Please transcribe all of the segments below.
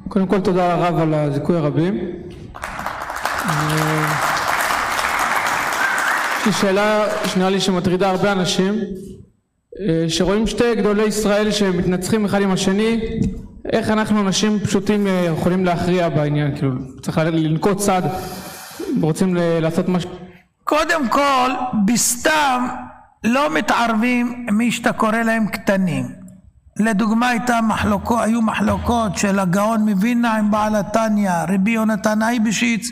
קודם כל תודה הרב על הזיכוי הרבים. יש לי שאלה שנראה לי שמטרידה הרבה אנשים, שרואים שתי גדולי ישראל שמתנצחים אחד עם השני, איך אנחנו אנשים פשוטים יכולים להכריע בעניין? כאילו צריך לנקוט צד, רוצים לעשות משהו. קודם כל, בסתם לא מתערבים מי שאתה קורא להם קטנים. לדוגמה היו מחלוקות של הגאון מווילנה עם בעל התניא, רבי יונתן אייבשיץ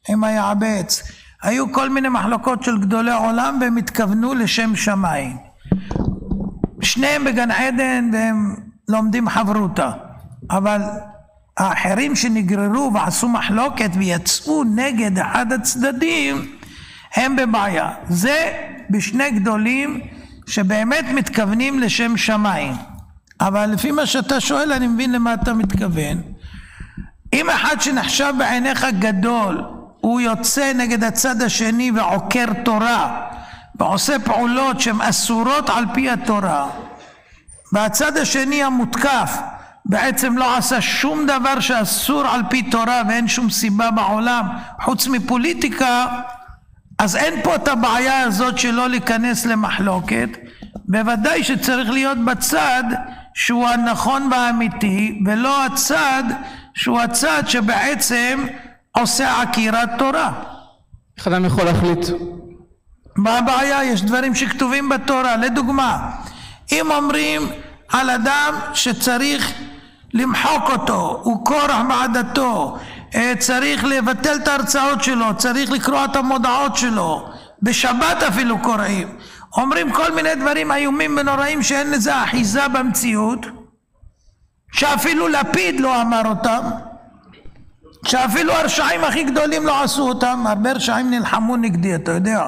עם היעבץ. היו כל מיני מחלוקות של גדולי עולם והם התכוונו לשם שמיים. שניהם בגן עדן והם לומדים חברותה. אבל האחרים שנגררו ועשו מחלוקת ויצאו נגד אחד הצדדים הם בבעיה. זה בשני גדולים שבאמת מתכוונים לשם שמיים. אבל לפי מה שאתה שואל אני מבין למה אתה מתכוון. אם אחד שנחשב בעיניך גדול הוא יוצא נגד הצד השני ועוקר תורה ועושה פעולות שהן אסורות על פי התורה, והצד השני המותקף בעצם לא עשה שום דבר שאסור על פי תורה ואין שום סיבה בעולם חוץ מפוליטיקה, אז אין פה את הבעיה הזאת שלא להיכנס למחלוקת. בוודאי שצריך להיות בצד שהוא הנכון והאמיתי, ולא הצד שהוא הצד שבעצם עושה עקירת תורה. איך אדם יכול להחליט? מה הבעיה? יש דברים שכתובים בתורה. לדוגמה, אם אומרים על אדם שצריך למחוק אותו, הוא קורח בעדתו, צריך לבטל את ההרצאות שלו, צריך לקרוא את המודעות שלו, בשבת אפילו קוראים, אומרים כל מיני דברים איומים ונוראים שאין לזה אחיזה במציאות, שאפילו לפיד לא אמר אותם, שאפילו הרשעים הכי גדולים לא עשו אותם. הרבה רשעים נלחמו נגדי, אתה יודע.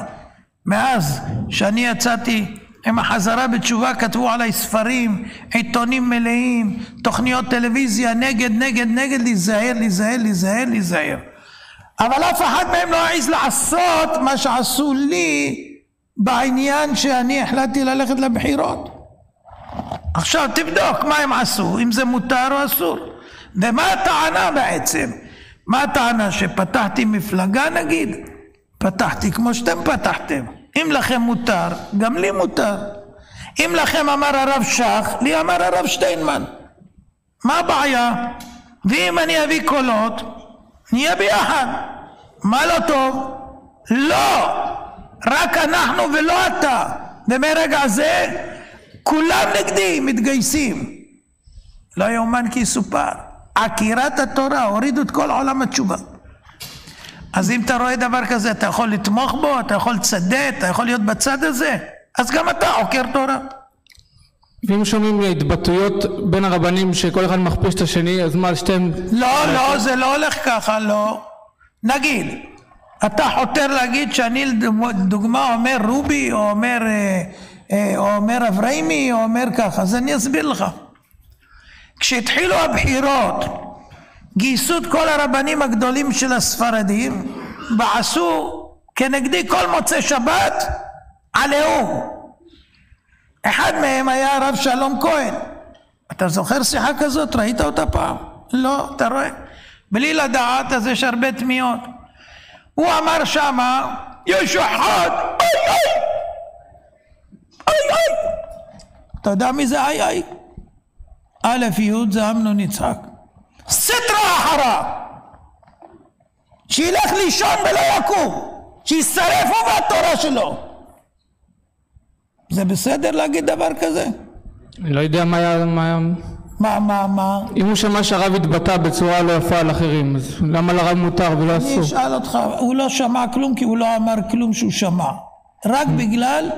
מאז שאני יצאתי עם החזרה בתשובה כתבו עליי ספרים, עיתונים מלאים, תוכניות טלוויזיה, נגד, להיזהר. אבל אף אחד מהם לא העז לעשות מה שעשו לי בעניין שאני החלטתי ללכת לבחירות. עכשיו תבדוק מה הם עשו, אם זה מותר או אסור. ומה הטענה בעצם? מה הטענה? שפתחתי מפלגה נגיד? פתחתי כמו שאתם פתחתם. אם לכם מותר, גם לי מותר. אם לכם אמר הרב שח, לי אמר הרב שטיינמן. מה הבעיה? ואם אני אביא קולות, נהיה ביחד. מה לא טוב? לא! רק אנחנו ולא אתה. ומרגע זה, כולם נגדי מתגייסים. לא יאומן כי יסופר. עקירת התורה, הורידו את כל עולם התשובה. אז אם אתה רואה דבר כזה, אתה יכול לתמוך בו, אתה יכול לצדד, אתה יכול להיות בצד הזה, אז גם אתה עוקר תורה. ואם שומעים התבטאויות בין הרבנים שכל אחד מכפיש את השני, אז מה, שתיהם... לא, זה לא הולך ככה, לא. נגיד, אתה חותר להגיד שאני לדוגמה אומר רובי, או אומר אברהימי, או אומר ככה, אז אני אסביר לך. כשהתחילו הבחירות, גייסו את כל הרבנים הגדולים של הספרדים ועשו כנגדי כל מוצא שבת עליהו. אחד מהם היה הרב שלום כהן. אתה זוכר שיחה כזאת? ראית אותה פעם? לא, אתה רואה? בלי לדעת, אז יש הרבה תמיהות. הוא אמר שמה, יש אחד, איי. אתה יודע מי זה איי? א' י' זה אמנון יצחק. סטרה אחריו, שילך לישון ולא יקום, שישרף הוא והתורה שלו. זה בסדר להגיד דבר כזה? אני לא יודע מה היה... מה? אם הוא שמע שהרב התבטא בצורה לא יפה על אחרים, אז למה לרב מותר ולא אסור? אני אשאל אותך, הוא לא שמע כלום כי הוא לא אמר כלום שהוא שמע. רק בגלל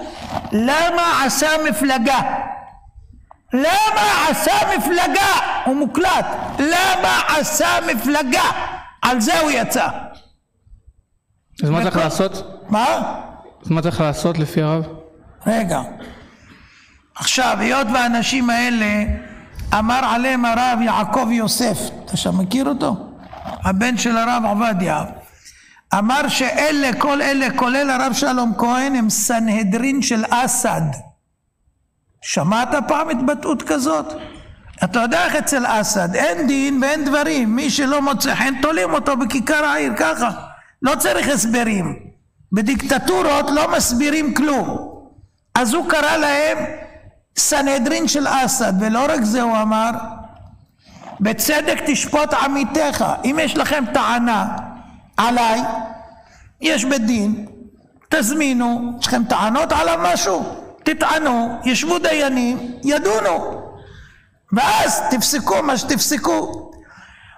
למה עשה מפלגה. למה עשה מפלגה? הוא מוקלט. למה עשה מפלגה? על זה הוא יצא. אז מה צריך לעשות? מה? אז מה צריך לעשות לפי הרב? רגע. עכשיו, היות והאנשים האלה, אמר עליהם הרב יעקב יוסף, אתה שם מכיר אותו? הבן של הרב עובדיה. אמר שאלה, כל אלה, כולל הרב שלום כהן, הם סנהדרין של אסד. שמעת פעם התבטאות כזאת? אתה יודע איך אצל אסד, אין דין ואין דברים, מי שלא מוצא חן תולים אותו בכיכר העיר, ככה. לא צריך הסברים. בדיקטטורות לא מסבירים כלום. אז הוא קרא להם סנהדרין של אסד, ולא רק זה הוא אמר, בצדק תשפוט עמיתך. אם יש לכם טענה עליי, יש בדין, תזמינו, יש לכם טענות עליו משהו, תטענו, ישבו דיינים, ידונו, ואז תפסקו מה שתפסקו.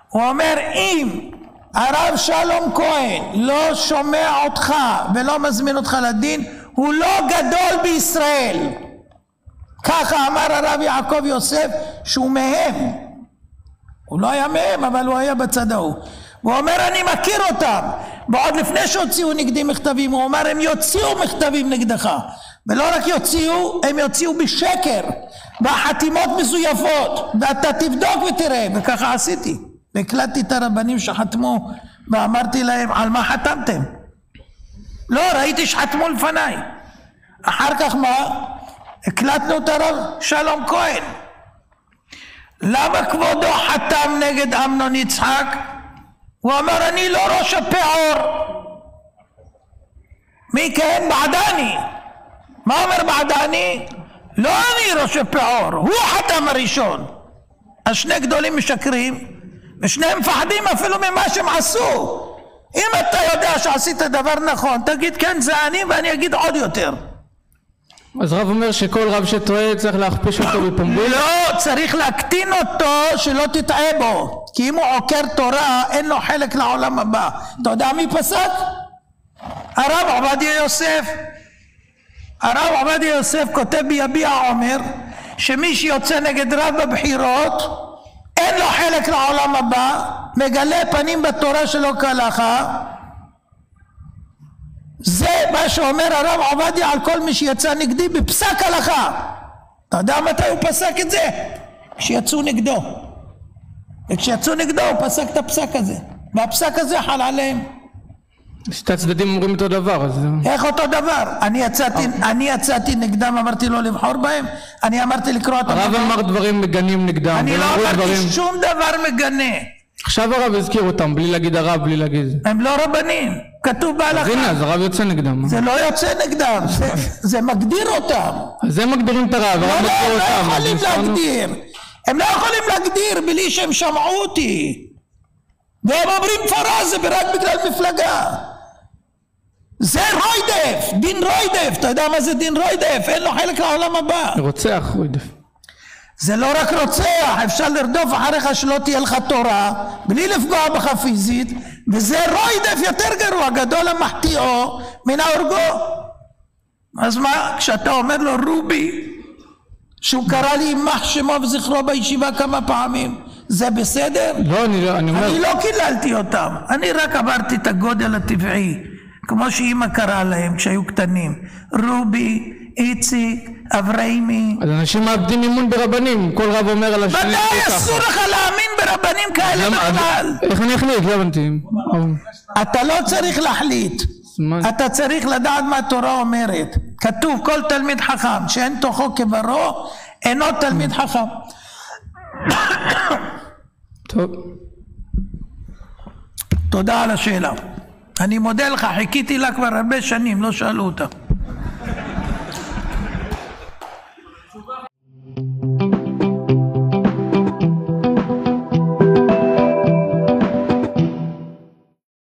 הוא אומר, אם הרב שלום כהן לא שומע אותך ולא מזמין אותך לדין, הוא לא גדול בישראל. ככה אמר הרב יעקב יוסף, שהוא מהם. הוא לא היה מהם, אבל הוא היה בצד ההוא. הוא אומר, אני מכיר אותם. ועוד לפני שהוציאו נגדי מכתבים, הוא אומר, הם יוציאו מכתבים נגדך. ולא רק יוציאו, הם יוציאו בשקר. והחתימות מזויפות. ואתה תבדוק ותראה. וככה עשיתי. והקלטתי את הרבנים שחתמו, ואמרתי להם, על מה חתמתם? לא, ראיתי שחתמו לפניי. אחר כך מה? הקלטנו את הרב שלום כהן. למה כבודו חתם נגד אמנון יצחק? הוא אמר, אני לא ראש הפעור. מי כן? בעדני. מה אומר בעדני? לא אני ראש הפעור, הוא חתם הראשון. אז שני גדולים משקרים, ושניהם מפחדים אפילו ממה שהם עשו. אם אתה יודע שעשית דבר נכון, תגיד כן זה אני, ואני אגיד עוד יותר. אז רב אומר שכל רב שטועה צריך להכפיש אותו בפומבי? לא, צריך להקטין אותו שלא תטעה בו, כי אם הוא עוקר תורה אין לו חלק לעולם הבא. אתה יודע מי פסק? הרב עובדיה יוסף. הרב עובדיה יוסף כותב ביביע עומר שמי שיוצא נגד רב בבחירות אין לו חלק לעולם הבא, מגלה פנים בתורה שלו כהלכה. זה מה שאומר הרב עובדיה על כל מי שיצא נגדי בפסק הלכה. אתה יודע מתי הוא פסק את זה? כשיצאו נגדו. וכשיצאו נגדו הוא פסק את הפסק הזה, והפסק הזה חל עליהם. שתי הצדדים אומרים אותו דבר, אז... איך אותו דבר? אני יצאתי נגדם, אמרתי לו לבחור בהם, אני אמרתי לקרוא אותם. הרב אמר דברים מגנים נגדם. אני לא אמרתי שום דבר מגנה. עכשיו הרב הזכיר אותם, בלי להגיד הרב, בלי להגיד... הם לא רבנים, כתוב בהלכה. אז הנה, אז הרב יוצא נגדם. זה לא יוצא נגדם, זה מגדיר אותם. אז הם מגדירים את הרב, הרב מגדיר אותם. לא יכולים להגדיר. הם לא יכולים להגדיר בלי שהם שמעו אותי. והם אומרים פרה זה רק בגלל מפלגה. זה רוידף, דין רוידף. אתה יודע מה זה דין רוידף? אין לו חלק לעולם הבא. רוצח רוידף. זה לא רק רוצח, אפשר לרדוף אחריך שלא תהיה לך תורה בלי לפגוע בך פיזית, וזה רוידף יותר גרוע, גדול המחטיאו מן ההורגו. אז מה, כשאתה אומר לו רובי, שהוא קרא לי יימח שמו וזכרו בישיבה כמה פעמים, זה בסדר? לא, אני לא קיללתי אותם, אני רק עברתי את הגודל הטבעי, כמו שאמא קרא להם כשהיו קטנים, רובי, איציק, אברהימי. אז אנשים מאבדים אמון ברבנים, כל רב אומר על השני. ודאי, אסור לך להאמין ברבנים כאלה בכלל. איך אני אחליט? לא הבנתי. אתה לא צריך להחליט, אתה צריך לדעת מה התורה אומרת. כתוב כל תלמיד חכם שאין תוכו כברו אינו תלמיד חכם. טוב, תודה על השאלה. אני מודה לך, חיכיתי לה כבר הרבה שנים, לא שאלו אותה.